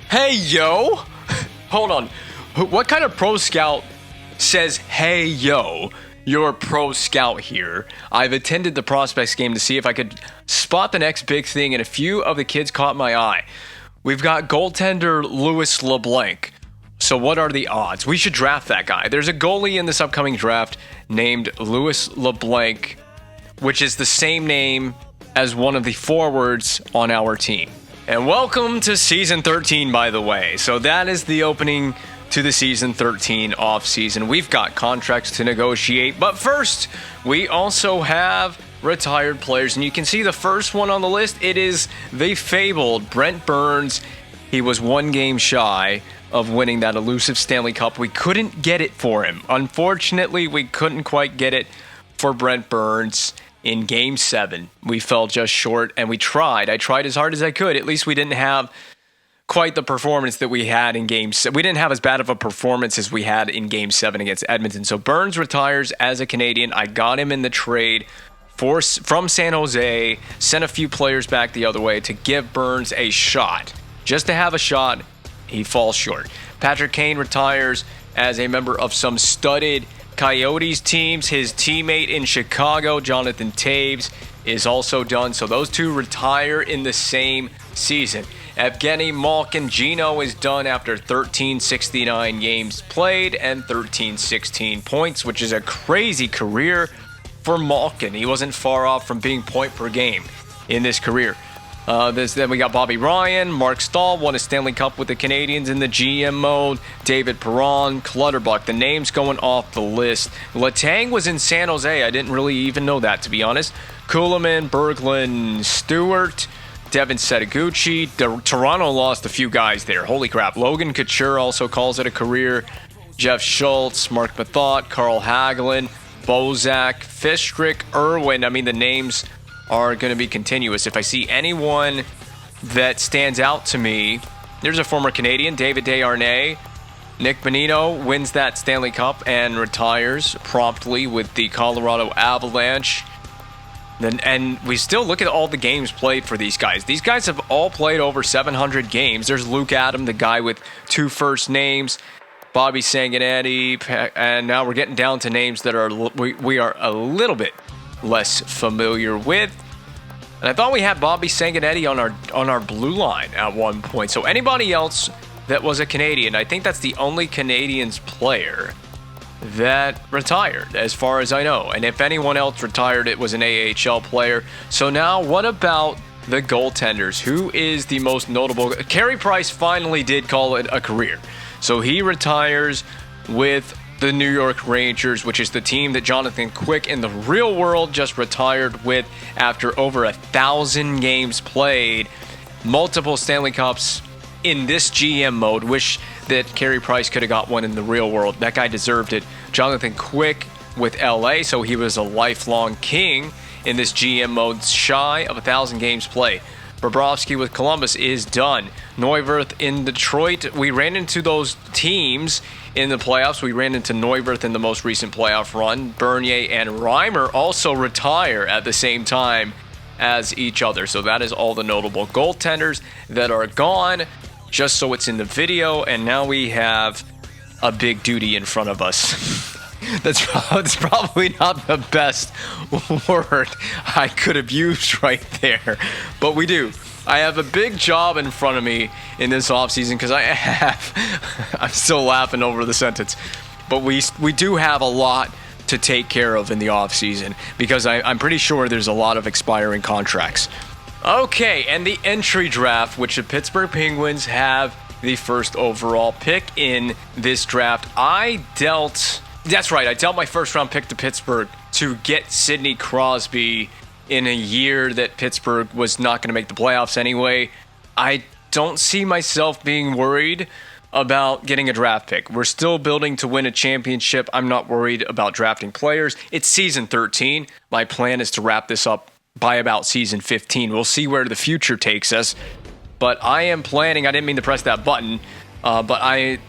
Hey, yo! Hold on. What kind of pro scout says, hey, yo? You're a pro scout here. I've attended the prospects game to see if I could spot the next big thing, and a few of the kids caught my eye. We've got goaltender Louis LeBlanc. So what are the odds? We should draft that guy. There's a goalie in this upcoming draft named Louis LeBlanc, which is the same name as one of the forwards on our team. And welcome to Season 13, by the way. So that is the opening to the Season 13 off-season. We've got contracts to negotiate, but first, we also have retired players. And you can see the first one on the list. It is the fabled Brent Burns. He was one game shy of winning that elusive Stanley Cup. We couldn't get it for him. Unfortunately, we couldn't quite get it for Brent Burns. In Game 7, we fell just short, and we tried. I tried as hard as I could. At least we didn't have quite the performance that we had in Game 7. We didn't have as bad of a performance as we had in Game 7 against Edmonton. So Burns retires as a Canadian. I got him in the trade from San Jose, sent a few players back the other way to give Burns a shot. Just to have a shot, he falls short. Patrick Kane retires as a member of some studded Coyotes teams. His teammate in Chicago, Jonathan Toews, is also done. So those two retire in the same season. Evgeny Malkin Gino is done after 1369 games played and 1316 points, which is a crazy career for Malkin. He wasn't far off from being point per game in this career. Then we got Bobby Ryan, Mark Stahl won a Stanley Cup with the Canadiens in the GM mode, David Perron, Clutterbuck, the names going off the list. Letang was in San Jose. I didn't really even know that, to be honest. Kuhlman, Berglund, Stewart, Devin Setaguchi. Toronto lost a few guys there. Holy crap. Logan Couture also calls it a career. Jeff Schultz, Mark Mathot, Carl Hagelin, Bozak, Fistrick, Irwin. I mean, the names are going to be continuous. If I see anyone that stands out to me, there's a former Canadian, David Desharnais. Nick Bonino wins that Stanley Cup and retires promptly with the Colorado Avalanche. And we still look at all the games played for these guys. These guys have all played over 700 games. There's Luke Adam, the guy with two first names, Bobby Sanguinetti, and now we're getting down to names that we are a little bit less familiar with. And I thought we had Bobby Sanguinetti on our blue line at one point. So anybody else that was a Canadian, I think that's the only Canadiens player that retired, as far as I know. And if anyone else retired, it was an AHL player. So now what about the goaltenders? Who is the most notable? Carey Price finally did call it a career. So he retires with the New York Rangers, which is the team that Jonathan Quick in the real world just retired with after over 1,000 games played. Multiple Stanley Cups in this GM mode. Wish that Carey Price could have got one in the real world. That guy deserved it. Jonathan Quick with LA, so he was a lifelong king in this GM mode, shy of 1,000 games played. Bobrovsky with Columbus is done. Neuwirth in Detroit. We ran into those teams in the playoffs. We ran into Neuwirth in the most recent playoff run. Bernier and Reimer also retire at the same time as each other. So that is all the notable goaltenders that are gone, just so it's in the video. And now we have a big duty in front of us. That's probably not the best word I could have used right there, but we do. I have a big job in front of me in this offseason because I'm still laughing over the sentence, but we do have a lot to take care of in the offseason because I'm pretty sure there's a lot of expiring contracts. Okay, and the entry draft, which the Pittsburgh Penguins have the first overall pick in this draft. That's right, I dealt my first round pick to Pittsburgh to get Sidney Crosby in a year that Pittsburgh was not going to make the playoffs anyway. I don't see myself being worried about getting a draft pick. We're still building to win a championship. I'm not worried about drafting players. It's season 13. My plan is to wrap this up by about season 15. We'll see where the future takes us. But I am planning, I didn't mean to press that button, but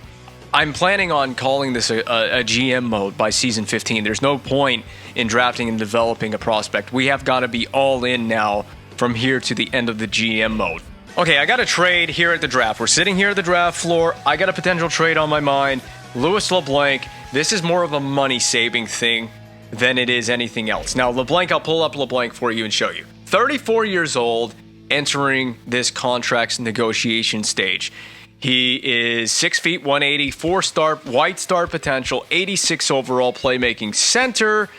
I'm planning on calling this a GM mode by season 15. There's no point in drafting and developing a prospect. We have got to be all in now from here to the end of the GM mode. Okay, I got a trade here at the draft. We're sitting here at the draft floor. I got a potential trade on my mind. Louis LeBlanc. This is more of a money-saving thing than it is anything else. Now, LeBlanc, I'll pull up LeBlanc for you and show you. 34 years old, entering this contract's negotiation stage. He is 6 feet, 180, 4-star, white star potential, 86 overall playmaking center.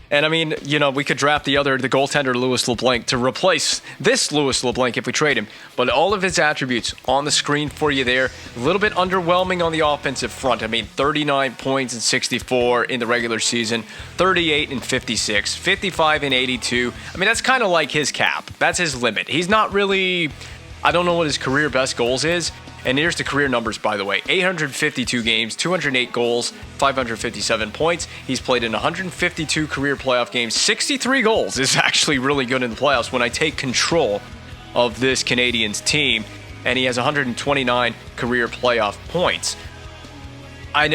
And I mean, you know, we could draft the goaltender Louis LeBlanc to replace this Louis LeBlanc if we trade him. But all of his attributes on the screen for you there. A little bit underwhelming on the offensive front. I mean, 39 points in 64 in the regular season, 38 in 56, 55 in 82. I mean, that's kind of like his cap. That's his limit. He's not really, I don't know what his career best goals is. And here's the career numbers, by the way. 852 games, 208 goals, 557 points. He's played in 152 career playoff games. 63 goals is actually really good in the playoffs when I take control of this Canadiens team. And he has 129 career playoff points.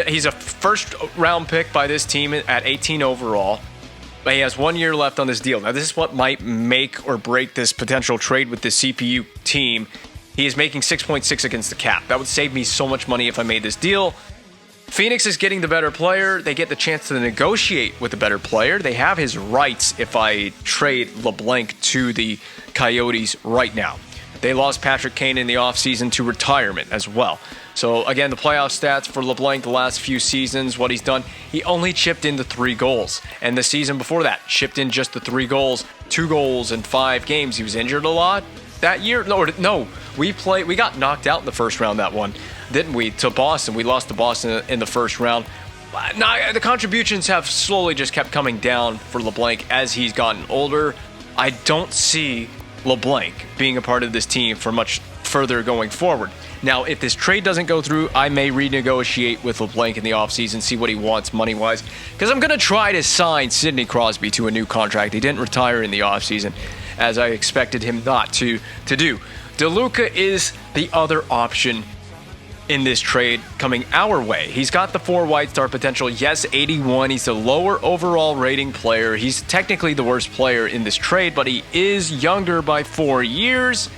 He's a first-round pick by this team at 18 overall. But he has 1 year left on this deal. Now, this is what might make or break this potential trade with the CPU team. He is making 6.6 against the cap. That would save me so much money if I made this deal. Phoenix is getting the better player. They get the chance to negotiate with the better player. They have his rights if I trade LeBlanc to the Coyotes right now. They lost Patrick Kane in the offseason to retirement as well. So, again, the playoff stats for LeBlanc the last few seasons, what he's done, he only chipped in the 3 goals. And the season before that, chipped in just the 3 goals, 2 goals in 5 games. He was injured a lot that year. No, we got knocked out in the first round that one, didn't we, to Boston. We lost to Boston in the first round. Now, the contributions have slowly just kept coming down for LeBlanc as he's gotten older. I don't see LeBlanc being a part of this team for much further going forward. Now, if this trade doesn't go through, I may renegotiate with LeBlanc in the offseason, see what he wants money-wise, because I'm going to try to sign Sidney Crosby to a new contract. He didn't retire in the offseason, as I expected him not to do. DeLuca is the other option in this trade coming our way. He's got the 4 white star potential. Yes, 81. He's a lower overall rating player. He's technically the worst player in this trade, but he is younger by 4 years.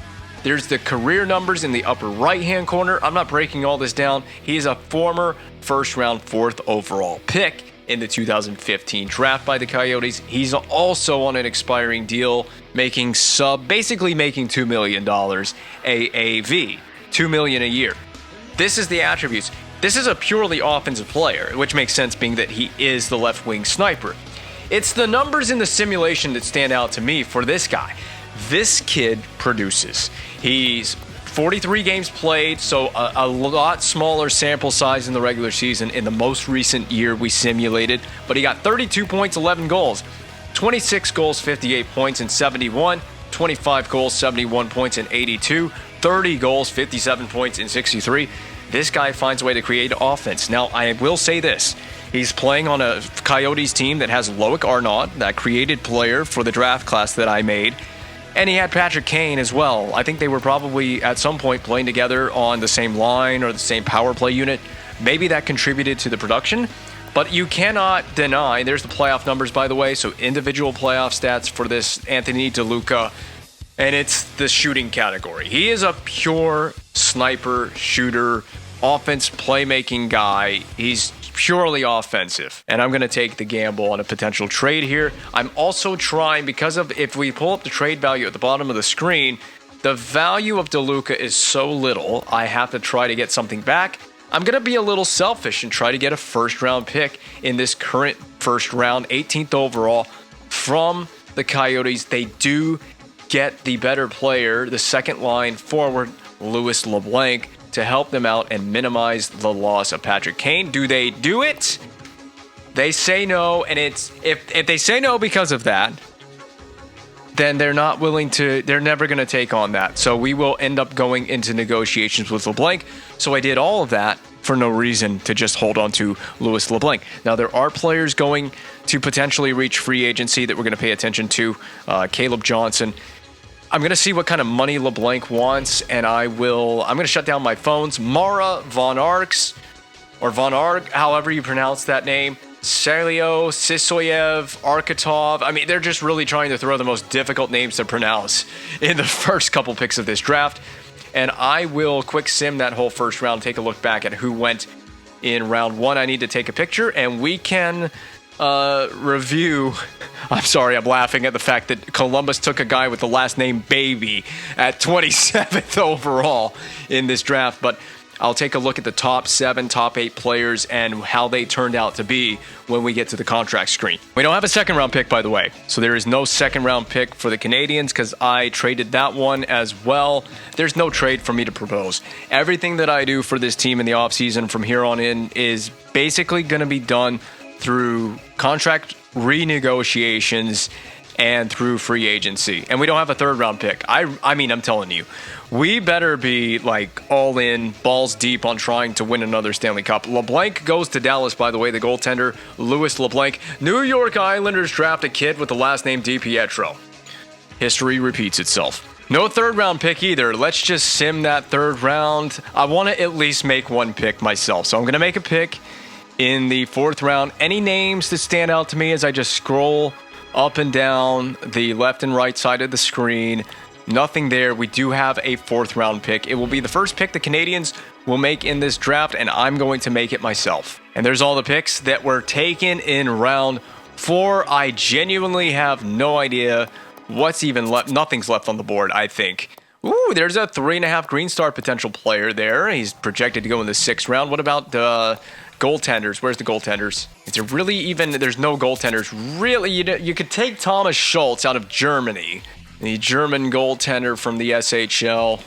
There's the career numbers in the upper right-hand corner. I'm not breaking all this down. He's a former first-round 4th overall pick in the 2015 draft by the Coyotes. He's also on an expiring deal, basically making $2 million AAV, $2 million a year. This is the attributes. This is a purely offensive player, which makes sense being that he is the left-wing sniper. It's the numbers in the simulation that stand out to me for this guy. This kid produces. He's 43 games played, so a lot smaller sample size in the regular season in the most recent year we simulated. But he got 32 points, 11 goals. 26 goals, 58 points in 71. 25 goals, 71 points in 82. 30 goals, 57 points in 63. This guy finds a way to create offense. Now, I will say this. He's playing on a Coyotes team that has Loic Arnaud, that created player for the draft class that I made. And he had Patrick Kane as well. I think they were probably at some point playing together on the same line or the same power play unit. Maybe that contributed to the production. But you cannot deny, there's the playoff numbers, by the way, so individual playoff stats for this Anthony DeLuca, and it's the shooting category. He is a pure sniper, shooter, offense playmaking guy. He's purely offensive, and I'm going to take the gamble on a potential trade here. I'm also trying, because of, if we pull up the trade value at the bottom of the screen, the value of DeLuca is so little, I have to try to get something back. I'm going to be a little selfish and try to get a first-round pick in this current first round, 18th overall, from the Coyotes. They do get the better player, the second-line forward, Louis LeBlanc, to help them out and minimize the loss of Patrick Kane. Do they do it? They say no, and it's if they say no because of that, then they're not willing to, they're never going to take on that. So we will end up going into negotiations with LeBlanc. So I did all of that for no reason to just hold on to Louis LeBlanc. Now, there are players going to potentially reach free agency that we're going to pay attention to. Caleb Johnson. I'm going to see what kind of money LeBlanc wants, and I'm going to shut down my phones. Mara Von Arx, or Von Arg, however you pronounce that name. Sergio Sisoyev, Arkatov. I mean, they're just really trying to throw the most difficult names to pronounce in the first couple picks of this draft. and I will quick sim that whole first round, take a look back at who went in round 1. I need to take a picture, and we can review. I'm sorry, I'm laughing at the fact that Columbus took a guy with the last name Baby at 27th overall in this draft, but I'll take a look at the top 7, top 8 players and how they turned out to be when we get to the contract screen. We don't have a second round pick, by the way, so there is no second round pick for the Canadiens because I traded that one as well. There's no trade for me to propose. Everything that I do for this team in the offseason from here on in is basically going to be done through contract renegotiations and through free agency. And we don't have a third round pick. I mean, I'm telling you, we better be like all in, balls deep on trying to win another Stanley Cup. LeBlanc goes to Dallas, by the way, the goaltender, Louis LeBlanc. New York Islanders draft a kid with the last name DiPietro. History repeats itself. No third round pick either. Let's just sim that third round. I want to at least make one pick myself. So I'm going to make a pick in the 4th round. Any names that stand out to me as I just scroll up and down the left and right side of the screen? Nothing there. We do have a 4th round pick. It will be the first pick the Canadiens will make in this draft, and I'm going to make it myself. And there's all the picks that were taken in round 4. I genuinely have no idea what's even left. Nothing's left on the board, I think. Ooh, there's a 3.5 Green Star potential player there. He's projected to go in the 6th round. What about the goaltenders? Where's the goaltenders? Is there really even... There's no goaltenders. Really, you could take Thomas Schultz out of Germany. The German goaltender from the SHL.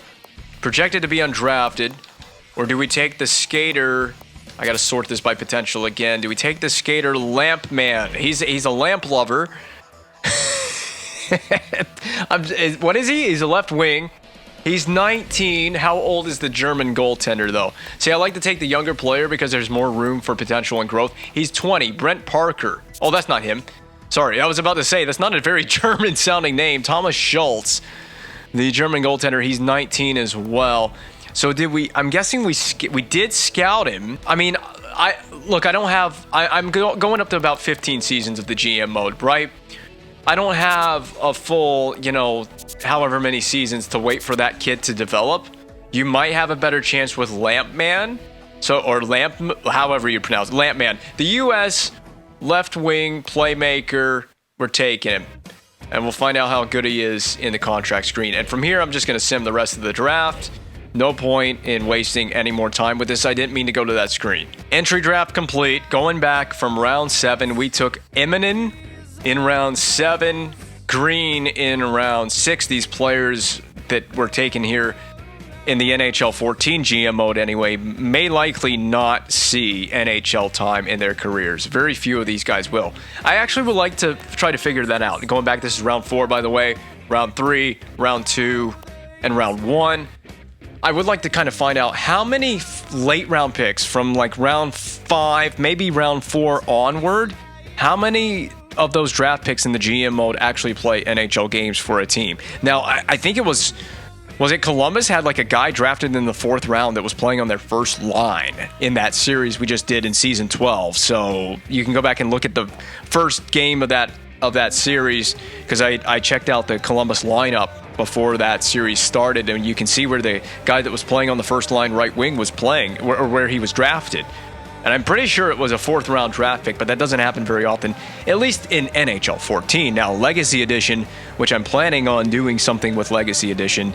Projected to be undrafted. Or do we take the skater... I got to sort this by potential again. Do we take the skater Lamp Man? He's a lamp lover. What is he? He's a left wing. He's 19. How old is the German goaltender, though? See, I like to take the younger player because there's more room for potential and growth. He's 20. Brent Parker. Oh, that's not him. Sorry, I was about to say, that's not a very German-sounding name. Thomas Schultz, the German goaltender, he's 19 as well. So did we... I'm guessing we did scout him. I mean, I'm going up to about 15 seasons of the GM mode, right? I don't have a full, however many seasons to wait for that kid to develop. You might have a better chance with Lampman. However you pronounce it, Lampman. The U.S. left wing playmaker, we're taking him. And we'll find out how good he is in the contract screen. And from here, I'm just going to sim the rest of the draft. No point in wasting any more time with this. I didn't mean to go to that screen. Entry draft complete. Going back from round 7, we took Eminem in round 7, Green in round 6. These players that were taken here in the NHL 14 GM mode anyway may likely not see NHL time in their careers. Very few of these guys will. I actually would like to try to figure that out. Going back, this is round 4, by the way. Round 3, round 2, and round 1. I would like to kind of find out how many late round picks from like round 5, maybe round 4 onward, how many of those draft picks in the GM mode actually play NHL games for a team. Now, I think it was it Columbus had like a guy drafted in the 4th round that was playing on their first line in that series we just did in season 12. So you can go back and look at the first game of that series, because I checked out the Columbus lineup before that series started, and you can see where the guy that was playing on the first line right wing was playing, or where he was drafted. And I'm pretty sure it was a 4th round draft pick, but that doesn't happen very often, at least in NHL 14. Now, Legacy Edition, which I'm planning on doing something with Legacy Edition,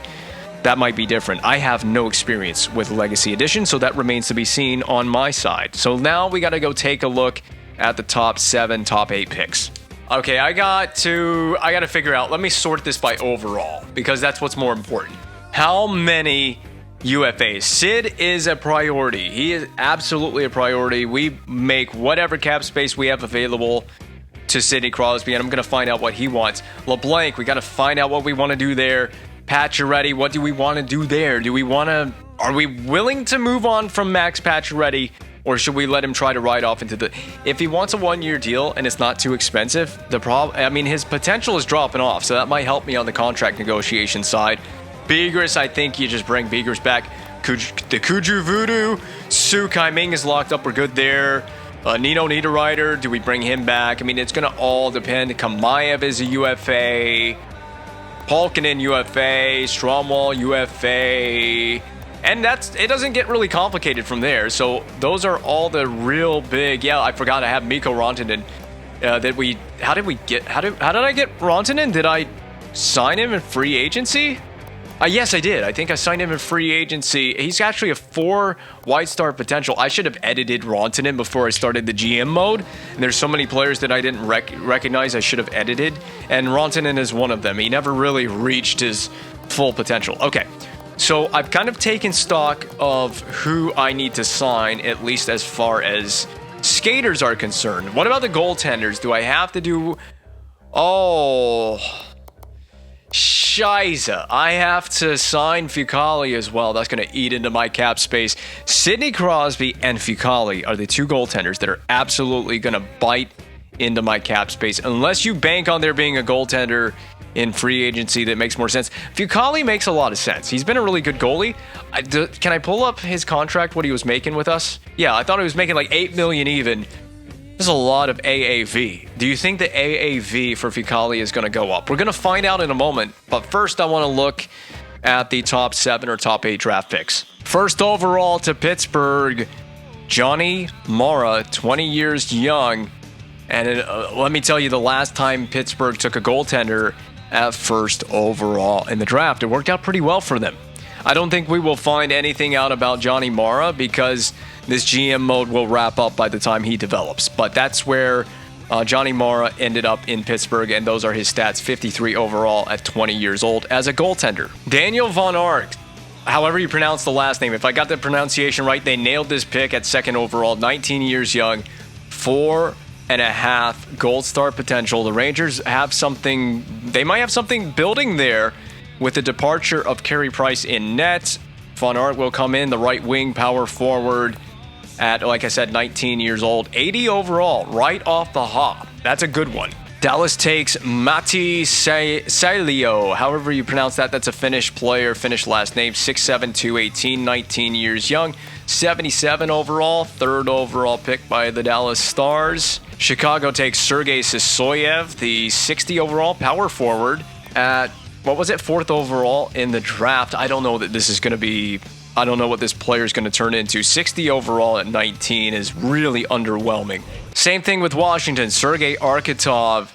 that might be different. I have no experience with Legacy Edition, so that remains to be seen on my side. So now we got to go take a look at the top 7, top 8 picks. Okay, I got to figure out, let me sort this by overall, because that's what's more important. How many UFAs? Sid is a priority. He is absolutely a priority. We make whatever cap space we have available to Sidney Crosby, and I'm going to find out what he wants. LeBlanc, we got to find out what we want to do there. Pacioretty, what do we want to do there? Are we willing to move on from Max Pacioretty, or should we let him try to ride off into the... If he wants a 1-year deal and it's not too expensive, his potential is dropping off, so that might help me on the contract negotiation side. Begris, I think you just bring Begris back. The Kuju Voodoo, Su Kai-Ming is locked up, we're good there. Nino Niederreiter, do we bring him back? I mean, it's going to all depend. Kamayev is a UFA. Polkinen UFA, Stromwall UFA, and it doesn't get really complicated from there. So those are all the real big. Yeah, I forgot I have Mikko Rantanen. How did I get Rantanen? Did I sign him in free agency? Yes, I did. I think I signed him in free agency. He's actually a 4 white star potential. I should have edited Rantanen before I started the GM mode. And there's so many players that I didn't recognize I should have edited. And Rantanen is one of them. He never really reached his full potential. Okay, so I've kind of taken stock of who I need to sign, at least as far as skaters are concerned. What about the goaltenders? Do I have to do... Oh... Shiza. I have to sign Fucale as well. That's going to eat into my cap space. Sidney Crosby and Fucale are the 2 goaltenders that are absolutely going to bite into my cap space. Unless you bank on there being a goaltender in free agency that makes more sense. Fucale makes a lot of sense. He's been a really good goalie. Can I pull up his contract, what he was making with us? Yeah, I thought he was making like $8 million even. There's a lot of AAV. Do you think the AAV for Fucale is going to go up? We're going to find out in a moment, but first I want to look at the top 7 or top 8 draft picks. First overall to Pittsburgh, Johnny Mara, 20 years young. And let me tell you, the last time Pittsburgh took a goaltender at first overall in the draft, it worked out pretty well for them. I don't think we will find anything out about Johnny Mara because this GM mode will wrap up by the time he develops. But that's where Johnny Mara ended up in Pittsburgh, and those are his stats, 53 overall at 20 years old as a goaltender. Daniel Von Arx, however you pronounce the last name. If I got the pronunciation right, they nailed this pick at 2nd overall, 19 years young, 4.5 gold star potential. The Rangers have something, they might have something building there with the departure of Carey Price in net. Von Arx will come in, the right wing power forward at, like I said, 19 years old. 80 overall, right off the hop. That's a good one. Dallas takes Matti Sailio, however you pronounce that. That's a Finnish player, Finnish last name, 6'7", 218, 19 years young. 77 overall, 3rd overall pick by the Dallas Stars. Chicago takes Sergei Sysoyev, the 60 overall power forward at, 4th overall in the draft. I don't know that this is going to be... I don't know what this player is going to turn into. 60 overall at 19 is really underwhelming. Same thing with Washington. Sergei Arkhipov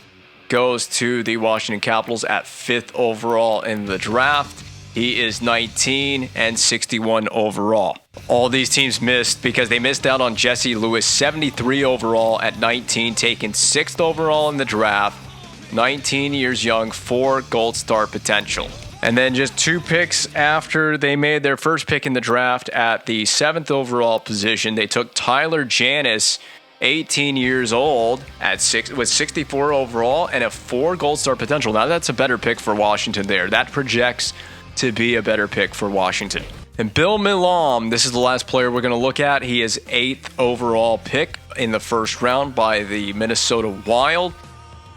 goes to the Washington Capitals at 5th overall in the draft. He is 19 and 61 overall. All these teams missed because they missed out on Jesse Lewis, 73 overall at 19, taken 6th overall in the draft. 19 years young, 4 gold star potential. And then just 2 picks after they made their first pick in the draft at the 7th overall position, they took Tyler Janis, 18 years old, with 64 overall and a 4 gold star potential. Now that's a better pick for Washington there. That projects to be a better pick for Washington. And Bill Milam, this is the last player we're going to look at. He is 8th overall pick in the first round by the Minnesota Wild.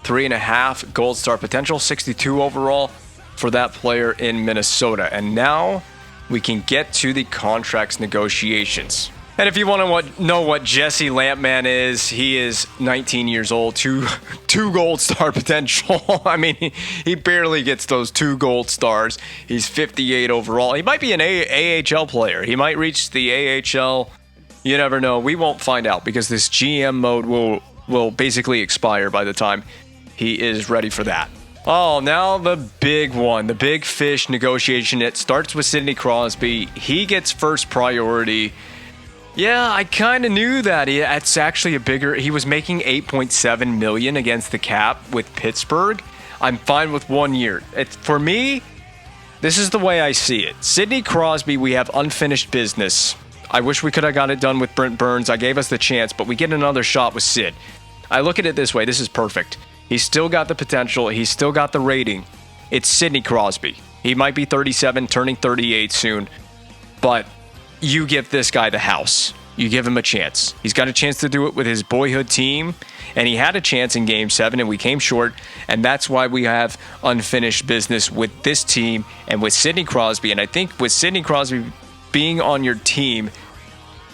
3.5 gold star potential, 62 overall for that player in Minnesota. And now we can get to the contracts negotiations. And if you want to know what Jesse Lampman is, he is 19 years old, two gold star potential. I mean, he barely gets those 2 gold stars. He's 58 overall. He might be an AHL player. He might reach the AHL. You never know. We won't find out because this GM mode will basically expire by the time he is ready for that. Oh, now the big one, the big fish negotiation. It starts with Sidney Crosby. He gets first priority. Yeah, I kind of knew that. It's actually a bigger... He was making $8.7 million against the cap with Pittsburgh. I'm fine with 1 year. For me, this is the way I see it. Sidney Crosby, we have unfinished business. I wish we could have got it done with Brent Burns. I gave us the chance, but we get another shot with Sid. I look at it this way. This is perfect. He's still got the potential. He's still got the rating. It's Sidney Crosby. He might be 37, turning 38 soon, but you give this guy the house. You give him a chance. He's got a chance to do it with his boyhood team, and he had a chance in Game 7, and we came short, and that's why we have unfinished business with this team and with Sidney Crosby. And I think with Sidney Crosby being on your team,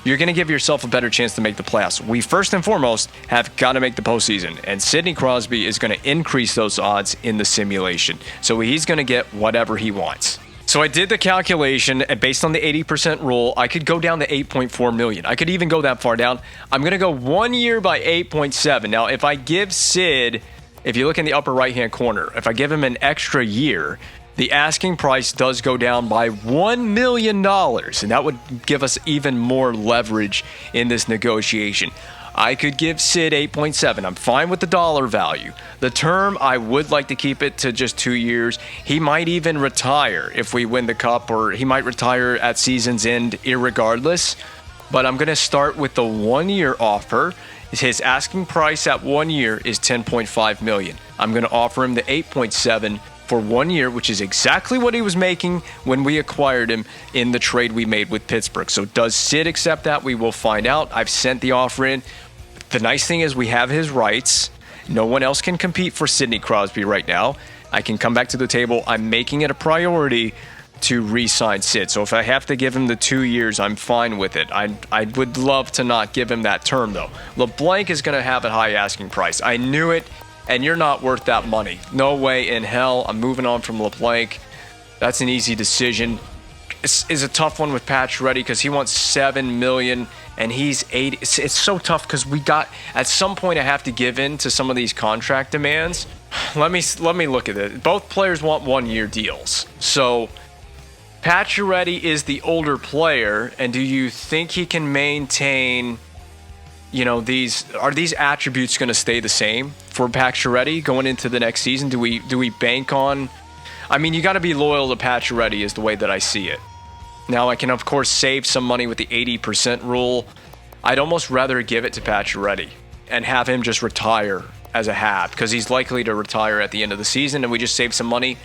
you're going to give yourself a better chance to make the playoffs. We first and foremost have got to make the postseason, and Sidney Crosby is going to increase those odds in the simulation. So he's going to get whatever he wants. So I did the calculation, and based on the 80% rule, I could go down to 8.4 million. I could even go that far down. I'm going to go 1 year by 8.7. Now, if I give Sid, if you look in the upper right-hand corner, if I give him an extra year, the asking price does go down by $1 million, and that would give us even more leverage in this negotiation. I could give Sid 8.7. I'm fine with the dollar value. The term, I would like to keep it to just 2 years. He might even retire if we win the cup, or he might retire at season's end irregardless. But I'm going to start with the 1 year offer. His asking price at 1 year is $10.5 million. I'm going to offer him the 8.7 for 1 year, which is exactly what he was making when we acquired him in the trade we made with Pittsburgh. So does Sid accept that? We will find out. I've sent the offer in. The nice thing is we have his rights. No one else can compete for Sidney Crosby right now. I can come back to the table. I'm making it a priority to re-sign Sid. So if I have to give him the 2 years, I'm fine with it. I would love to not give him that term, though. LeBlanc is going to have a high asking price. I knew it, and you're not worth that money. No way in hell. I'm moving on from LeBlanc. That's an easy decision. Is a tough one with Pacioretty because he wants $7 million and he's 80. It's so tough because we got, at some point I have to give in to some of these contract demands. Let me look at it. Both players want 1 year deals. So Pacioretty is the older player, and do you think he can maintain, are these attributes going to stay the same for Pacioretty going into the next season? Do we bank on, you got to be loyal to Pacioretty is the way that I see it. Now, I can, of course, save some money with the 80% rule. I'd almost rather give it to Pacioretty and have him just retire as a Hab, because he's likely to retire at the end of the season, and we just save some money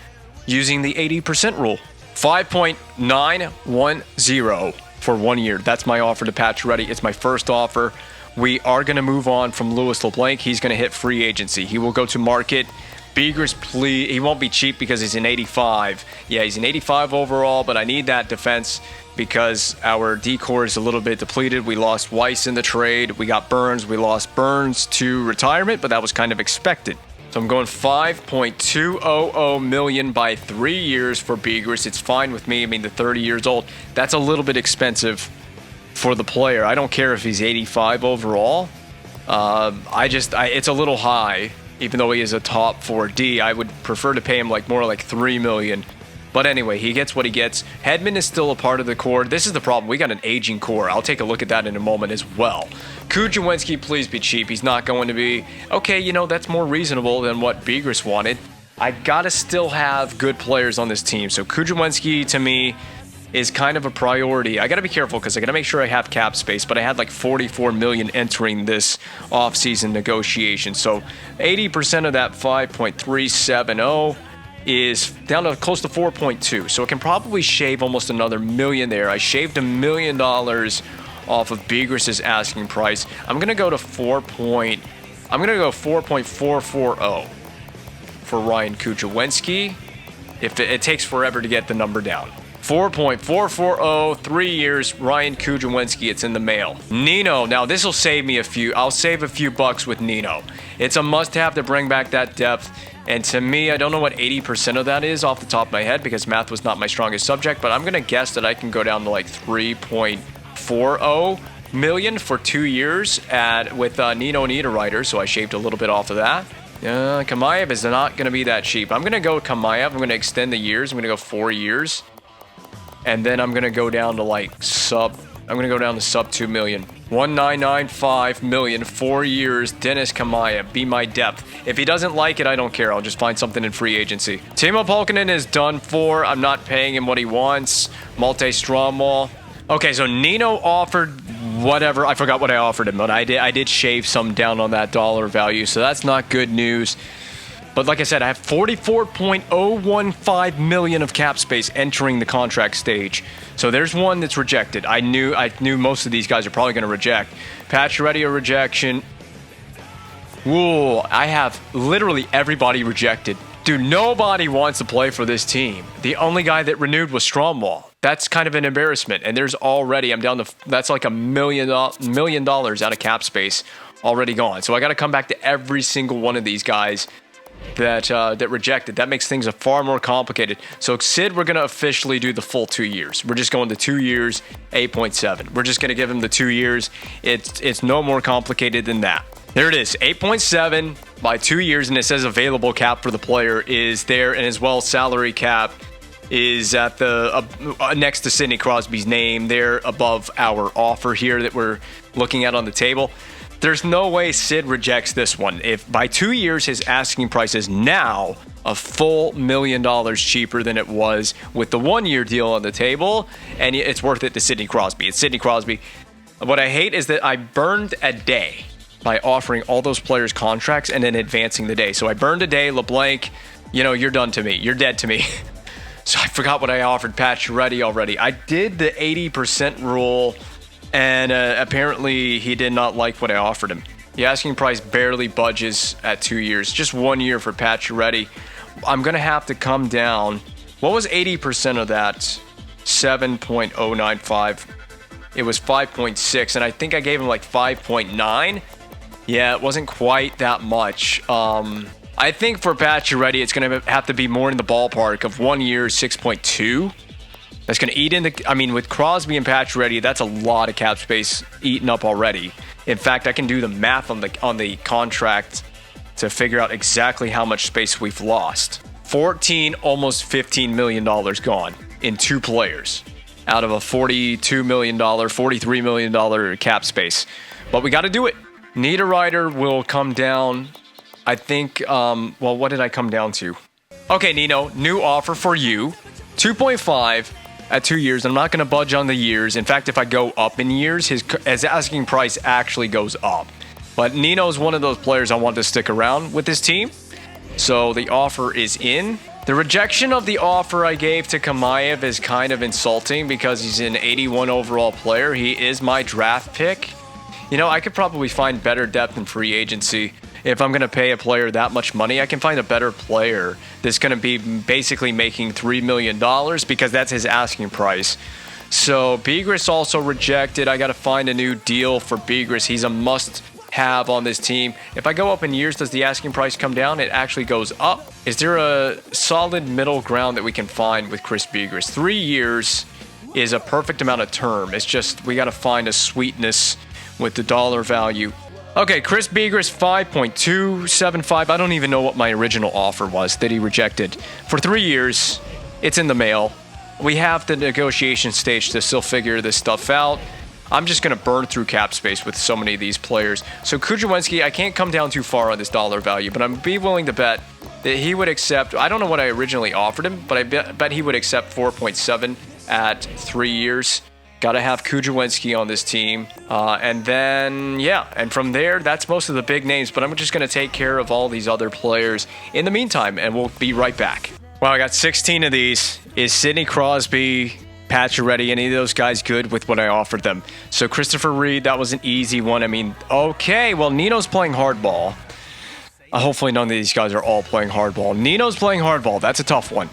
using the 80% rule. 5.910 for 1 year. That's my offer to Pacioretty. It's my first offer. We are going to move on from Louis LeBlanc. He's going to hit free agency. He will go to market. Begers, please. He won't be cheap because he's an 85. Yeah, he's an 85 overall, but I need that defense because our D-core is a little bit depleted. We lost Weiss in the trade. We got Burns. We lost Burns to retirement, but that was kind of expected. So I'm going $5.200 million by 3 years for Begers. It's fine with me. The 30 years old. That's a little bit expensive for the player. I don't care if he's 85 overall. It's a little high. Even though he is a top 4D, I would prefer to pay him more like $3 million. But anyway, he gets what he gets. Hedman is still a part of the core. This is the problem. We got an aging core. I'll take a look at that in a moment as well. Kuzminski, please be cheap. He's not going to be. Okay, that's more reasonable than what Begers wanted. I got to still have good players on this team. So Kuzminski, to me, is kind of a priority. I got to be careful because I got to make sure I have cap space, but I had $44 million entering this offseason negotiation. So 80% of that 5.370 is down to close to 4.2. So it can probably shave almost another million there. I shaved $1 million off of Begers' asking price. I'm going to go to 4.440 for Ryan Kuzminski. If it takes forever to get the number down. 4.440, 3 years, Ryan Kuzminski, it's in the mail. Nino, now this will save me I'll save a few bucks with Nino. It's a must-have to bring back that depth, and to me, I don't know what 80% of that is off the top of my head because math was not my strongest subject, but I'm going to guess that I can go down to 3.40 million for 2 years with Nino Niederreiter, so I shaved a little bit off of that. Kamayev is not going to be that cheap. I'm going to go Kamayev. I'm going to extend the years. I'm going to go 4 years. And then I'm going to go down to sub 2 million. 1.995 million, 4 years, Dennis Kamayev, be my depth. If he doesn't like it, I don't care. I'll just find something in free agency. Timo Pulkkinen is done for. I'm not paying him what he wants. Malte Stromwall. Okay, so Nino offered whatever. I forgot what I offered him, but I did shave some down on that dollar value, so that's not good news. But like I said, I have $44.015 million of cap space entering the contract stage. So there's one that's rejected. I knew most of these guys are probably going to reject. Pacioretty a rejection. Whoa, I have literally everybody rejected Dude, nobody wants to play for this team. The only guy that renewed was Stromwall. That's kind of an embarrassment. And there's already, I'm down to, that's like $1 million out of cap space already gone. So I got to come back to every single one of these guys that rejected. That makes things far more complicated. So Sid, we're going to officially do the full 2 years. We're just going to 2 years, 8.7. We're just going to give him the 2 years. It's no more complicated than that. There it is, 8.7 by 2 years, and it says available cap for the player is there, and as well salary cap is at the next to Sidney Crosby's name there above our offer here that we're looking at on the table. There's no way Sid rejects this one. If by 2 years his asking price is now a full $1 million cheaper than it was with the 1 year deal on the table, and it's worth it to Sidney Crosby. It's Sidney Crosby. What I hate is that I burned a day by offering all those players contracts and then advancing the day. So I burned a day. LeBlanc, you're done to me. You're dead to me. So I forgot what I offered Pacioretty already. I did the 80% rule, and apparently he did not like what I offered him. The asking price barely budges at 2 years. Just 1 year for Pacioretty. I'm going to have to come down. What was 80% of that? 7.095. It was 5.6, and I think I gave him like 5.9. Yeah, it wasn't quite that much. I think for Pacioretty, it's going to have to be more in the ballpark of 1 year, 6.2. That's going to eat in with Crosby and Pacioretty, that's a lot of cap space eaten up already. In fact, I can do the math on the contract to figure out exactly how much space we've lost. 14, almost $15 million gone in 2 players out of a $42 million, $43 million cap space. But we got to do it. Niederreiter will come down, I think, what did I come down to? Okay, Nino, new offer for you. 2.5 at 2 years. I'm not going to budge on the years. In fact, if I go up in years, his asking price actually goes up. But Nino's one of those players I want to stick around with this team. So the offer is in. The rejection of the offer I gave to Kamayev is kind of insulting because he's an 81 overall player. He is my draft pick. I could probably find better depth in free agency. If I'm going to pay a player that much money, I can find a better player that's going to be basically making $3 million because that's his asking price. So Begris also rejected. I got to find a new deal for Begris. He's a must-have on this team. If I go up in years, does the asking price come down? It actually goes up. Is there a solid middle ground that we can find with Chris Begris? 3 years is a perfect amount of term. It's just we got to find a sweetness with the dollar value. Okay, Chris Begris, 5.275. I don't even know what my original offer was that he rejected. For 3 years, it's in the mail. We have the negotiation stage to still figure this stuff out. I'm just going to burn through cap space with so many of these players. So Kujawenski, I can't come down too far on this dollar value, but I'm be willing to bet that he would accept, I don't know what I originally offered him, but I bet he would accept 4.7 at 3 years. Got to have Kujawenski on this team. And then, and from there, that's most of the big names. But I'm just going to take care of all these other players in the meantime, and we'll be right back. Well, I got 16 of these. Is Sidney Crosby, Pacioretty, any of those guys good with what I offered them? So Christopher Reed, that was an easy one. Okay, well, Nino's playing hardball. Hopefully none of these guys are all playing hardball. Nino's playing hardball. That's a tough one.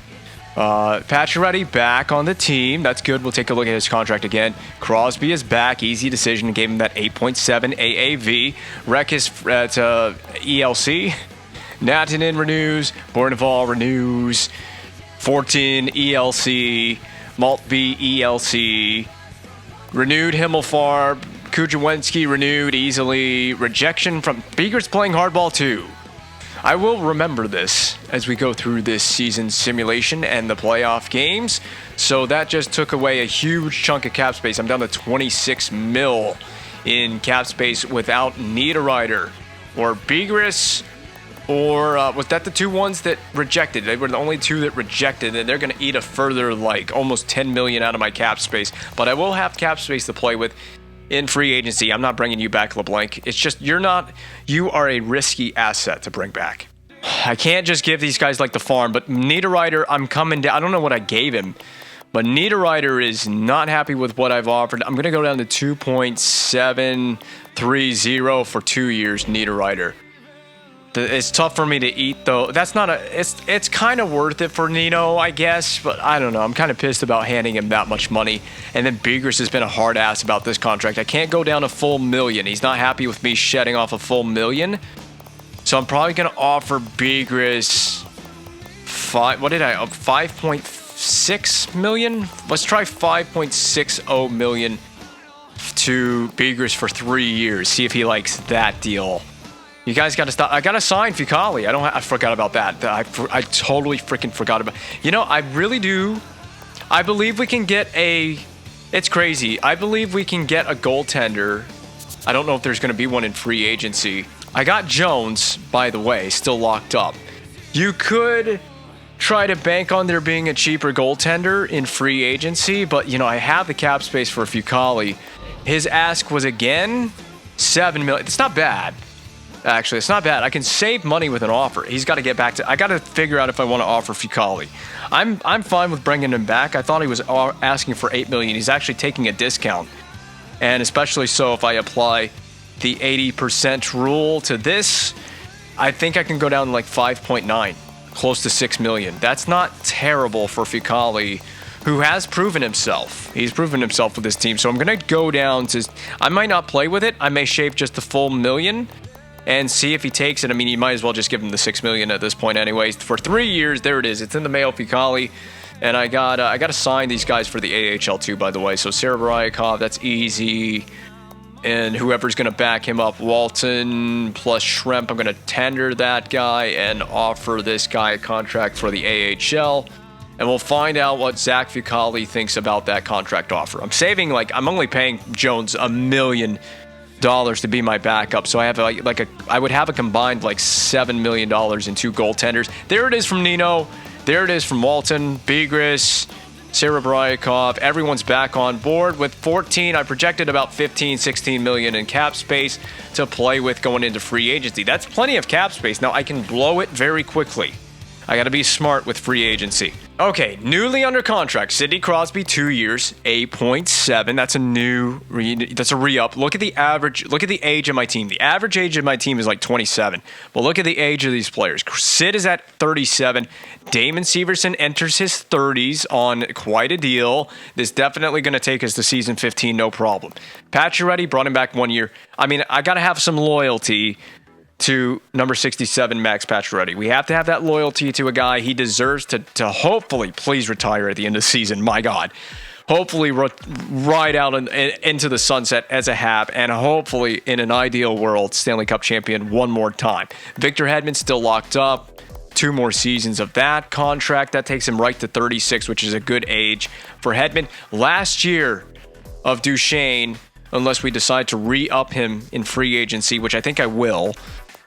Pacioretty back on the team. That's good. We'll take a look at his contract again. Crosby is back. Easy decision. Gave him that 8.7 AAV. Rekis at ELC. Natanen renews. Bourneval renews. 14 ELC. Maltby ELC. Renewed Himmelfarb. Kujawenski renewed easily. Rejection from Begris playing hardball too. I will remember this as we go through this season simulation and the playoff games. So that just took away a huge chunk of cap space. I'm down to 26 mil in cap space without Niederreiter or Begris. Or was that the 2 ones that rejected? They were the only 2 that rejected, and they're going to eat a further almost 10 million out of my cap space. But I will have cap space to play with in free agency. I'm not bringing you back, LeBlanc. It's just you are a risky asset to bring back. I can't just give these guys the farm, but Niederreiter, I'm coming down. I don't know what I gave him, but Niederreiter is not happy with what I've offered. I'm going to go down to 2.730 for 2 years, Niederreiter. It's tough for me to eat, though. That's not a... It's kind of worth it for Nino, I guess. But I don't know. I'm kind of pissed about handing him that much money. And then Begris has been a hard ass about this contract. I can't go down a full million. He's not happy with me shedding off a full million. So I'm probably going to offer Begris... 5.6 million? Let's try 5.60 million to Begris for 3 years. See if he likes that deal. You guys got to stop. I got to sign Fucali. I forgot about that. I totally freaking forgot about. You know, I really do. I believe we can get a... It's crazy. I believe we can get a goaltender. I don't know if there's going to be one in free agency. I got Jones, by the way, still locked up. You could try to bank on there being a cheaper goaltender in free agency, but, you know, I have the cap space for Fucali. His ask was, again, $7 million. It's not bad. Actually, it's not bad. I can save money with an offer. He's got to get back to... I got to figure out if I want to offer Fucali. I'm fine with bringing him back. I thought he was asking for $8 million. He's actually taking a discount. And especially so if I apply the 80% rule to this, I think I can go down to like 5.9, close to $6 million. That's not terrible for Fucali, who has proven himself. He's proven himself with this team. So I'm going to go down to... I might not play with it. I may shave just the full million and see if he takes it. I mean, you might as well just give him the $6 million at this point anyways. For 3 years, there it is. It's in the mail, Fucali. And I got to sign these guys for the AHL too, by the way. So Serebryakov, that's easy. And whoever's going to back him up, Walton plus Schremp, I'm going to tender that guy and offer this guy a contract for the AHL. And we'll find out what Zach Fucali thinks about that contract offer. I'm saving, like, I'm only paying Jones $1 million to be my backup, so I have I would have a combined like $7 million in 2 goaltenders. There it is from Nino. There it is from Walton, Begris, Serebryakov. Everyone's back on board with 14. I projected about 16 million in cap space to play with going into free agency. That's plenty of cap space. Now I can blow it very quickly. I got to be smart with free agency. Okay, newly under contract, Sidney Crosby, 2 years, 8.7. That's a re-up. Look at the average. Look at the age of my team. The average age of my team is like 27. But look at the age of these players. Sid is at 37. Damon Severson enters his 30s on quite a deal. This definitely going to take us to season 15, no problem. Pacioretty brought him back 1 year. I mean, I got to have some loyalty to number 67, Max Pacioretty. We have to have that loyalty to a guy. He deserves to hopefully please retire at the end of the season. My God. Hopefully ride out into the sunset as a Hab, and hopefully in an ideal world, Stanley Cup champion one more time. Victor Hedman still locked up. 2 more seasons of that contract. That takes him right to 36, which is a good age for Hedman. Last year of Duchesne, unless we decide to re-up him in free agency, which I think I will,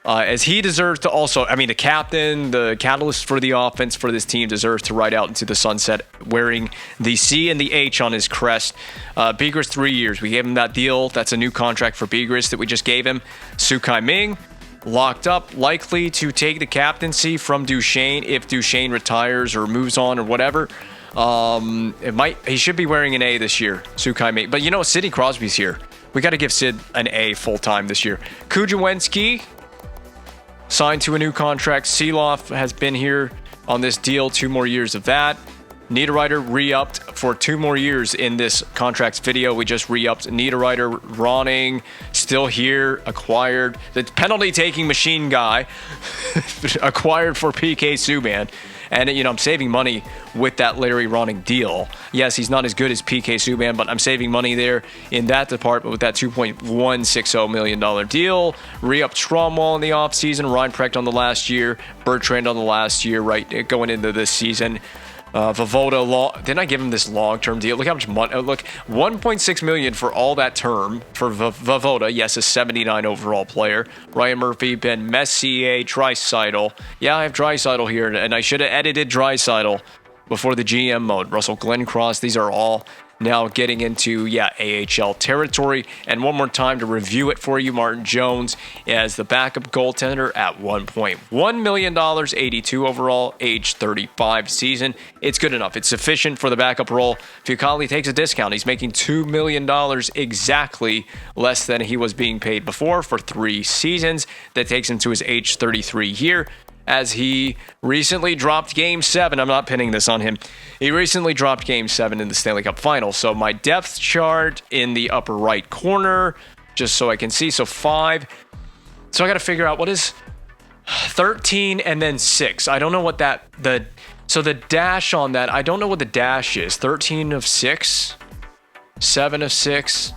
as he deserves to also, I mean, the captain, the catalyst for the offense for this team, deserves to ride out into the sunset wearing the C and the H on his crest. Begris, 3 years. We gave him that deal. That's a new contract for Begris that we just gave him. Sukai Ming, locked up, likely to take the captaincy from Duchesne if Duchesne retires or moves on or whatever. He should be wearing an A this year, Sukai Ming. But you know, Sidney Crosby's here. We got to give Sid an A full-time this year. Kujawenski signed to a new contract. Seeloff has been here on this deal, 2 more years of that. Niederreiter re-upped for 2 more years in this contracts video. We just re-upped Niederreiter. Ronning still here, acquired. The penalty-taking machine guy acquired for PK Subban. And, you know, I'm saving money with that Larry Ronning deal. Yes, he's not as good as PK Subban, but I'm saving money there in that department with that $2.160 million deal. Re-up Tromwell in the offseason. Ryan Precht on the last year. Bertrand on the last year, right, going into this season. Vavoda, didn't I give him this long-term deal? Look how much money. Look, $1.6 million for all that term for Vavoda. Yes, a 79 overall player. Ryan Murphy, Ben Messier, Draisaitl. Yeah, I have Draisaitl here, and I should have edited Draisaitl before the GM mode. Russell Glencross. These are all now getting into, AHL territory. And one more time to review it for you, Martin Jones as the backup goaltender at $1.1 million, 82 overall, age 35 season. It's good enough. It's sufficient for the backup role. Fucale takes a discount. He's making $2 million, exactly less than he was being paid before for 3 seasons. That takes him to his age 33 year, as he recently dropped Game 7. I'm not pinning this on him. He recently dropped Game 7 in the Stanley Cup Final. So my depth chart in the upper right corner, just so I can see. So 5. So I got to figure out what is 13 and then 6. I don't know what so the dash on that, I don't know what the dash is. 13 of 6, 7 of 6.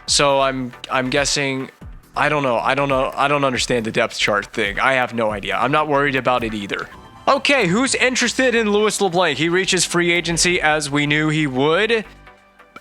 So I'm guessing, I don't know. I don't understand the depth chart thing. I have no idea. I'm not worried about it either. Okay, who's interested in Louis LeBlanc? He reaches free agency as we knew he would.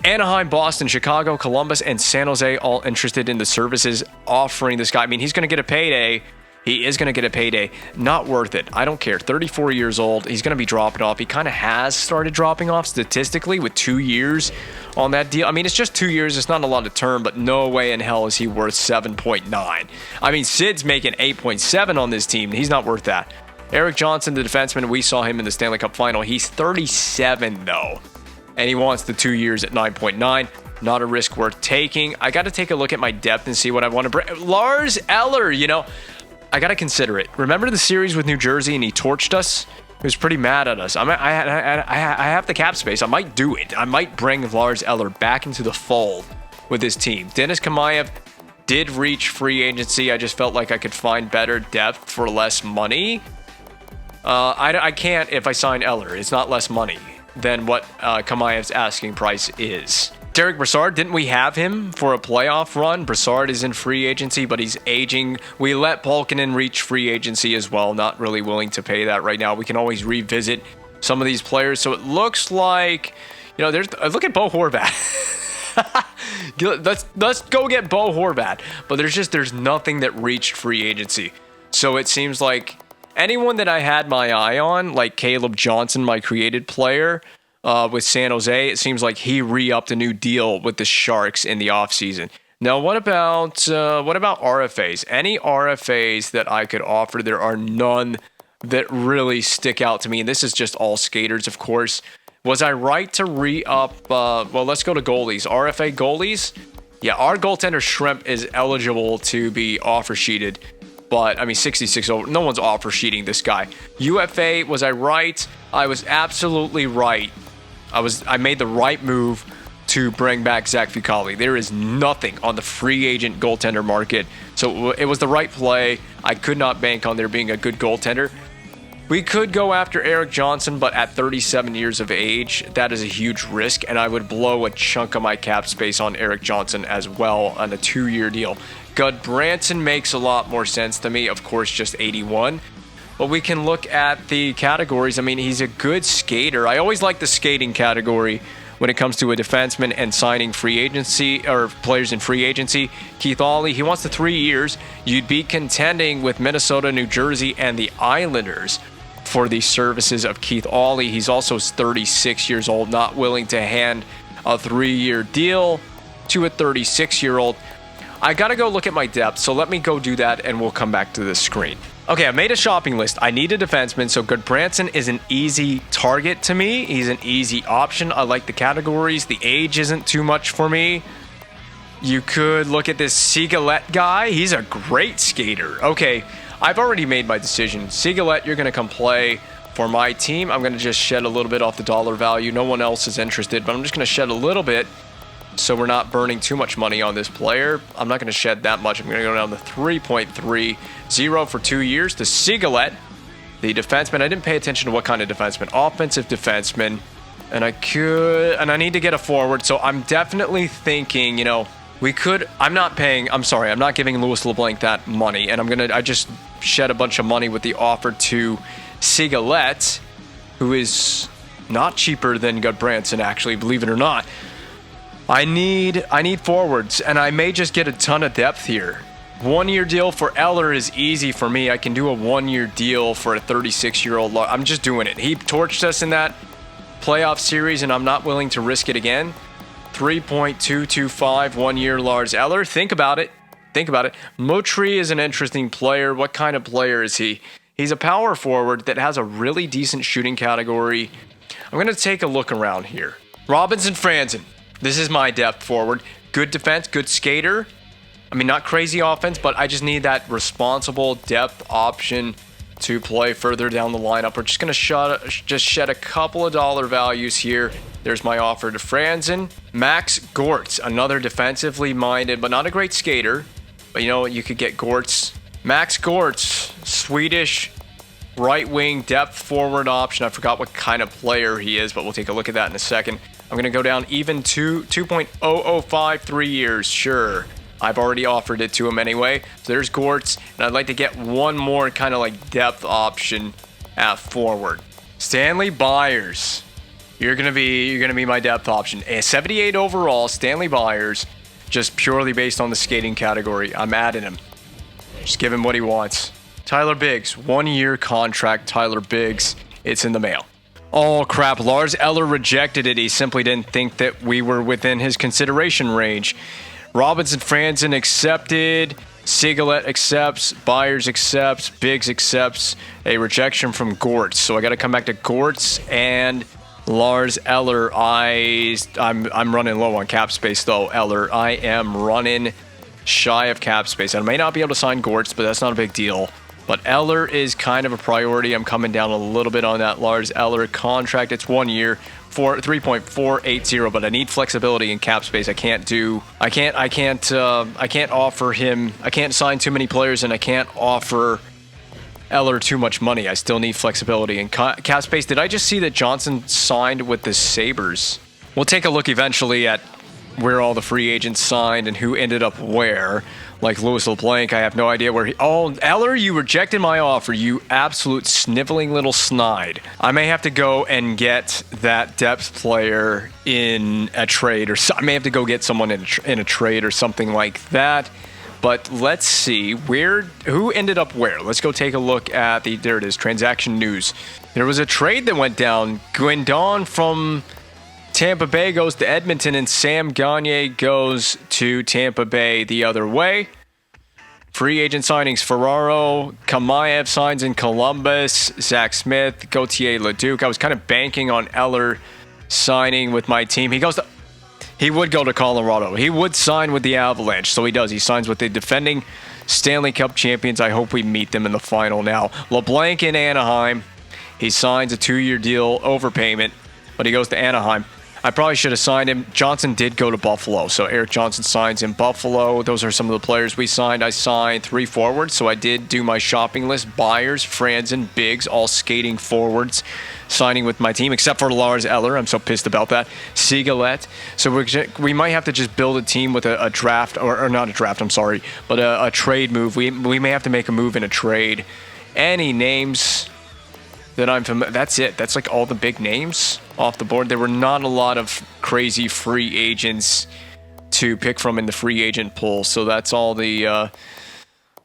Anaheim, Boston, Chicago, Columbus, and San Jose all interested in the services offering this guy. I mean, he's going to get a payday. He is going to get a payday. Not worth it. I don't care. 34 years old. He's going to be dropping off. He kind of has started dropping off statistically with 2 years on that deal. I mean, it's just 2 years. It's not a lot of term, but no way in hell is he worth 7.9. I mean, Sid's making 8.7 on this team. He's not worth that. Eric Johnson, the defenseman, we saw him in the Stanley Cup Final. He's 37, though, and he wants the 2 years at 9.9. Not a risk worth taking. I got to take a look at my depth and see what I want to bring. Lars Eller, I got to consider it. Remember the series with New Jersey and he torched us? He was pretty mad at us. I have the cap space. I might do it. I might bring Lars Eller back into the fold with this team. Denis Kamayev did reach free agency. I just felt like I could find better depth for less money. I can't if I sign Eller. It's not less money than what Kamayev's asking price is. Derek Brassard, didn't we have him for a playoff run? Brassard is in free agency, but he's aging. We let Polkinen reach free agency as well. Not really willing to pay that right now. We can always revisit some of these players. So it looks like, look at Bo Horvat. let's go get Bo Horvat. But there's nothing that reached free agency. So it seems like anyone that I had my eye on, like Caleb Johnson, my created player, with San Jose, it seems like he re-upped a new deal with the Sharks in the offseason. Now, what about RFAs? Any RFAs that I could offer? There are none that really stick out to me, and this is just all skaters, of course. Was I right to re-up? Let's go to goalies. RFA goalies? Yeah, our goaltender Shrimp is eligible to be offer sheeted, but I mean 66 over. No one's offer sheeting this guy. UFA, was I right? I was absolutely right. I made the right move to bring back Zach Fucale. There is nothing on the free agent goaltender market, so it was the right play. I could not bank on there being a good goaltender. We could go after Eric Johnson, but at 37 years of age, that is a huge risk, and I would blow a chunk of my cap space on Eric Johnson as well on a 2-year deal. Goodbranson makes a lot more sense to me, of course, just 81. But we can look at the categories. I mean, he's a good skater. I always like the skating category when it comes to a defenseman and signing free agency or players in free agency. Keith Aulie, he wants the 3 years. You'd be contending with Minnesota, New Jersey, and the Islanders for the services of Keith Aulie. He's also 36 years old, not willing to hand a 3-year deal to a 36-year-old. I got to go look at my depth, so let me go do that, and we'll come back to this screen. Okay, I made a shopping list. I need a defenseman, so Goodbranson is an easy target to me. He's an easy option. I like the categories. The age isn't too much for me. You could look at this Sigalet guy. He's a great skater. Okay, I've already made my decision. Sigalet, you're going to come play for my team. I'm going to just shed a little bit off the dollar value. No one else is interested, but I'm just going to shed a little bit so we're not burning too much money on this player. I'm not going to shed that much. I'm going to go down to 3.30 for 2 years to Sigalet, the defenseman. I didn't pay attention to what kind of defenseman. Offensive defenseman. And I need to get a forward. So I'm definitely thinking, I'm not giving Louis LeBlanc that money. And I just shed a bunch of money with the offer to Sigalet, who is not cheaper than Goodbranson, actually, believe it or not. I need forwards, and I may just get a ton of depth here. 1-year deal for Eller is easy for me. I can do a 1-year deal for a 36-year-old. I'm just doing it. He torched us in that playoff series, and I'm not willing to risk it again. 3.225 1-year Lars Eller. Think about it. Think about it. Montreal is an interesting player. What kind of player is he? He's a power forward that has a really decent shooting category. I'm going to take a look around here. Robinson Franzen. This is my depth forward. Good defense, good skater. I mean, not crazy offense, but I just need that responsible depth option to play further down the lineup. We're just going to shed a couple of dollar values here. There's my offer to Franzen. Max Gortz, another defensively minded, but not a great skater. But you know what? You could get Gortz. Max Gortz, Swedish right wing depth forward option. I forgot what kind of player he is, but we'll take a look at that in a second. I'm going to go down even to 2.005 3 years. Sure. I've already offered it to him anyway. So there's Gortz, and I'd like to get one more kind of like depth option at forward. Stanley Byers. You're gonna be my depth option. A 78 overall, Stanley Byers, just purely based on the skating category. I'm adding him. Just give him what he wants. Tyler Biggs, 1-year contract. Tyler Biggs, it's in the mail. Oh crap, Lars Eller rejected it. He simply didn't think that we were within his consideration range. Robinson Franzen accepted. Sigalet accepts. Byers accepts. Biggs accepts. A rejection from Gortz. So I got to come back to Gortz and Lars Eller. I'm running low on cap space though. Eller, I am running shy of cap space. I may not be able to sign Gortz, but that's not a big deal. But Eller is kind of a priority. I'm coming down a little bit on that Lars Eller contract. It's 1 year for 3.480, but I need flexibility in cap space. I can't offer him. I can't sign too many players, and I can't offer Eller too much money. I still need flexibility in cap space. Did I just see that Johnson signed with the Sabres? We'll take a look eventually at where all the free agents signed and who ended up where. Like Louis LeBlanc, I have no idea where he... Oh, Eller, you rejected my offer, you absolute sniveling little snide. I may have to go and get that depth player in a trade, or I may have to go get someone in a trade or something like that. But let's see who ended up where. Let's go take a look at there it is, transaction news. There was a trade that went down. Guindon from Tampa Bay goes to Edmonton, and Sam Gagner goes to Tampa Bay the other way. Free agent signings: Ferraro, Kamayev signs in Columbus, Zach Smith, Gauthier Leduc. I was kind of banking on Eller signing with my team. He would go to Colorado. He would sign with the Avalanche, so he does. He signs with the defending Stanley Cup champions. I hope we meet them in the final now. LeBlanc in Anaheim. He signs a 2-year deal, overpayment, but he goes to Anaheim. I probably should have signed him. Johnson did go to Buffalo, so Eric Johnson signs in Buffalo. Those are some of the players we signed. I signed 3 forwards, so I did do my shopping list. Byers, Franzen, Biggs, all skating forwards, signing with my team, except for Lars Eller. I'm so pissed about that. Sigalet. So we might have to just build a team with a draft, or not a draft, I'm sorry, but a trade move. We may have to make a move in a trade. Any names that I'm familiar... That's it. That's like all the big names off the board. There were not a lot of crazy free agents to pick from in the free agent pool, so that's all the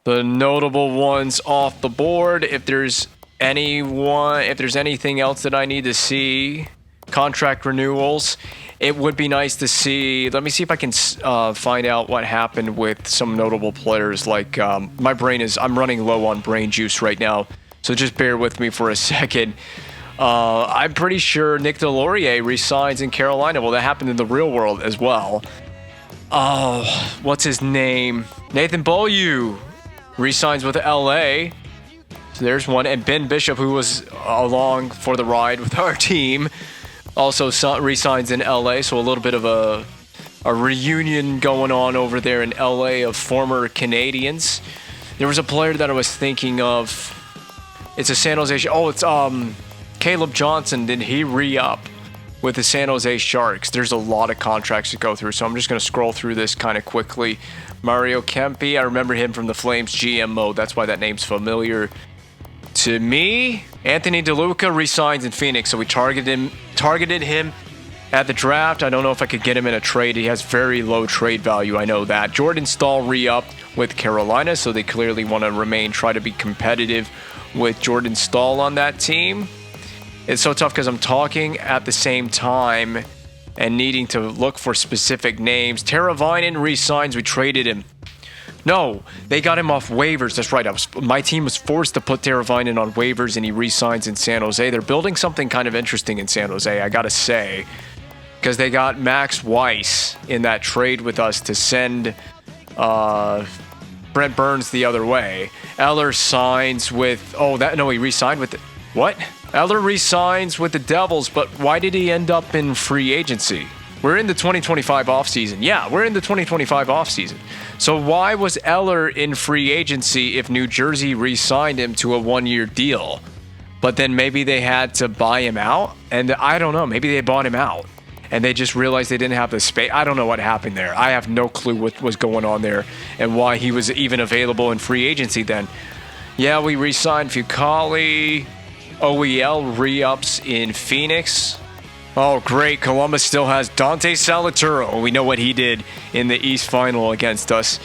notable ones off the board. If there's anything else that I need to see, contract renewals, it would be nice to see. Let me see if I can find out what happened with some notable players. Like I'm running low on brain juice right now, so just bear with me for a second. I'm pretty sure Nick Delorier resigns in Carolina. Well, that happened in the real world as well. Oh, what's his name? Nathan Beaulieu resigns with LA. So there's one. And Ben Bishop, who was along for the ride with our team, also resigns in LA. So a little bit of a reunion going on over there in LA of former Canadiens. There was a player that I was thinking of. It's a San Jose... Oh, it's Caleb Johnson. Did he re-up with the San Jose Sharks? There's a lot of contracts to go through, so I'm just going to scroll through this kind of quickly. Mario Kempe, I remember him from the Flames GM mode. That's why that name's familiar to me. Anthony DeLuca resigns in Phoenix, so we targeted him at the draft. I don't know if I could get him in a trade. He has very low trade value, I know that. Jordan Staal re-upped with Carolina, so they clearly want to try to be competitive with Jordan Staal on that team. It's so tough because I'm talking at the same time and needing to look for specific names. Teravainen re-signs. We traded him. No, they got him off waivers. That's right. My team was forced to put Teravainen on waivers, and he re-signs in San Jose. They're building something kind of interesting in San Jose, I gotta say, because they got Max Weiss in that trade with us to send Brent Burns the other way. Eller signs with... he re-signed with... What? Eller re-signs with the Devils, but why did he end up in free agency? We're in the 2025 offseason. Yeah, we're in the 2025 offseason. So why was Eller in free agency if New Jersey re-signed him to a one-year deal? But then maybe they had to buy him out? And I don't know. Maybe they bought him out. And they just realized they didn't have the space. I don't know what happened there. I have no clue what was going on there and why he was even available in free agency then. Yeah, we re-signed Fucale. OEL re-ups in Phoenix. Oh, great. Columbus still has Dante Salituro. We know what he did in the East Final against us.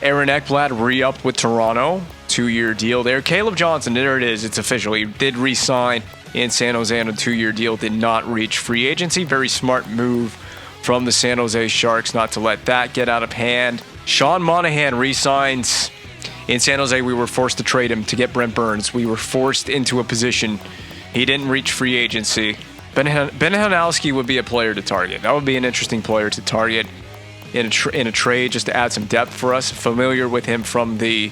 Aaron Ekblad re-up with Toronto. 2-year deal there. Caleb Johnson, there it is. It's official. He did re-sign in San Jose on a 2-year deal. Did not reach free agency. Very smart move from the San Jose Sharks not to let that get out of hand. Sean Monahan re-signs in San Jose. We were forced to trade him to get Brent Burns. We were forced into a position. He didn't reach free agency. Ben Hanowski would be a player to target. That would be an interesting player to target in a trade just to add some depth for us. Familiar with him from the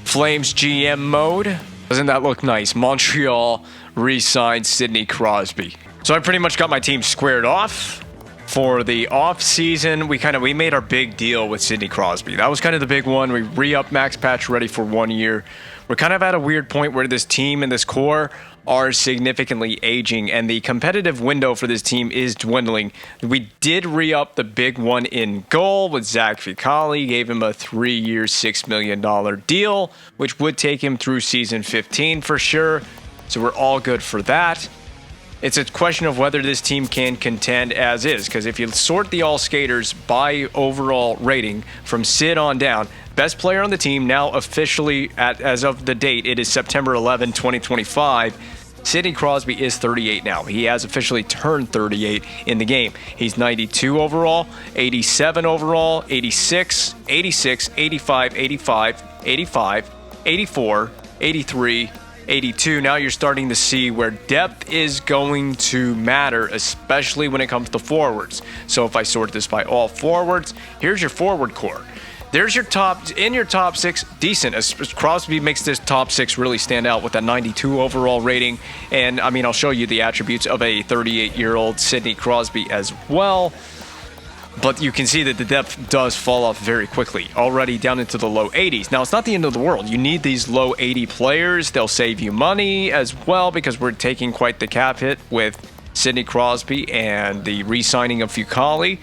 Flames GM mode. Doesn't that look nice? Montreal re-signed Sidney Crosby. So I pretty much got my team squared off for the off-season. We made our big deal with Sidney Crosby. That was kind of the big one. We re-upped Max Pacioretty for 1 year. We're kind of at a weird point where this team and this core are significantly aging, and the competitive window for this team is dwindling. We did re-up the big one in goal with Zach Fucale, gave him a 3-year, $6 million deal, which would take him through season 15 for sure. So we're all good for that. It's a question of whether this team can contend as is, because if you sort the all-skaters by overall rating from Sid on down, best player on the team now officially, as of the date, it is September 11, 2025. Sidney Crosby is 38 now. He has officially turned 38 in the game. He's 92 overall, 87 overall, 86, 86, 85, 85, 85, 84, 83, 82. Now you're starting to see where depth is going to matter, especially when it comes to forwards. So if I sort this by all forwards, here's your forward core. There's your top 6, decent. Crosby makes this top 6 really stand out with that 92 overall rating. And I mean, I'll show you the attributes of a 38-year-old Sidney Crosby as well. But you can see that the depth does fall off very quickly, already down into the low 80s. Now, it's not the end of the world. You need these low 80 players. They'll save you money as well because we're taking quite the cap hit with Sidney Crosby and the re-signing of Fucale.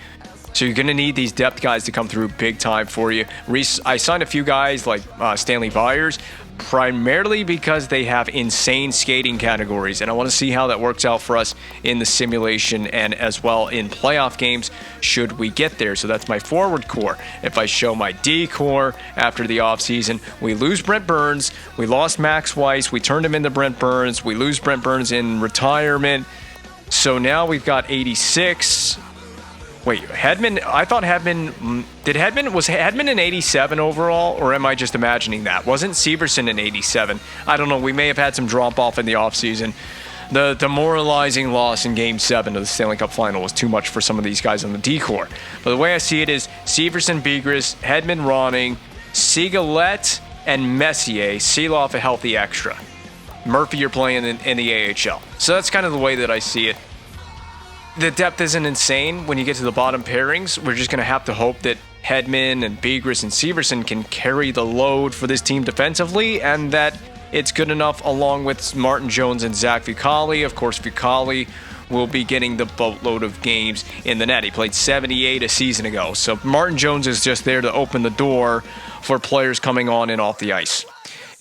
So you're going to need these depth guys to come through big time for you. I signed a few guys like Stanley Byers, primarily because they have insane skating categories, and I want to see how that works out for us in the simulation and as well in playoff games should we get there. So that's my forward core. If I show my D core after the offseason, we lose Brent Burns, we lost Max Weiss, we turned him into Brent Burns, we lose Brent Burns in retirement. So now we've got 86. Wait, Hedman, I thought Hedman, was Hedman an 87 overall, or am I just imagining that? Wasn't Severson an 87? I don't know, we may have had some drop-off in the offseason. The demoralizing loss in Game 7 of the Stanley Cup Final was too much for some of these guys on the D-core. But the way I see it is Severson, Begris, Hedman, Ronning, Sigalette, and Messier seal off a healthy extra. Murphy, you're playing in the AHL. So that's kind of the way that I see it. The depth isn't insane when you get to the bottom pairings. We're just going to have to hope that Hedman and Begris and Severson can carry the load for this team defensively, and that it's good enough along with Martin Jones and Zach Fucale. Of course, Fucale will be getting the boatload of games in the net. He played 78 a season ago. So Martin Jones is just there to open the door for players coming on and off the ice.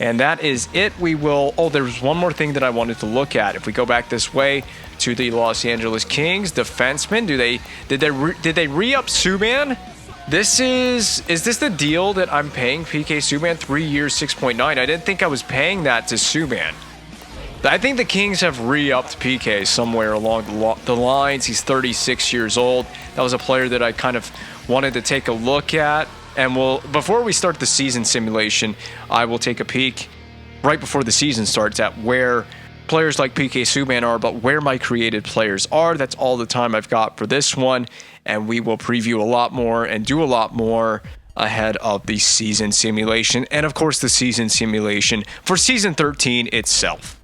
And that is it. There's one more thing that I wanted to look at. If we go back this way to the Los Angeles Kings, defensemen, did they re-up Subban? Is this the deal that I'm paying PK Subban? 3 years, 6.9. I didn't think I was paying that to Subban. I think the Kings have re-upped PK somewhere along the lines. He's 36 years old. That was a player that I kind of wanted to take a look at. And before we start the season simulation, I will take a peek right before the season starts at where players like PK Subban are, but where my created players are. That's all the time I've got for this one. And we will preview a lot more and do a lot more ahead of the season simulation. And of course, the season simulation for season 13 itself.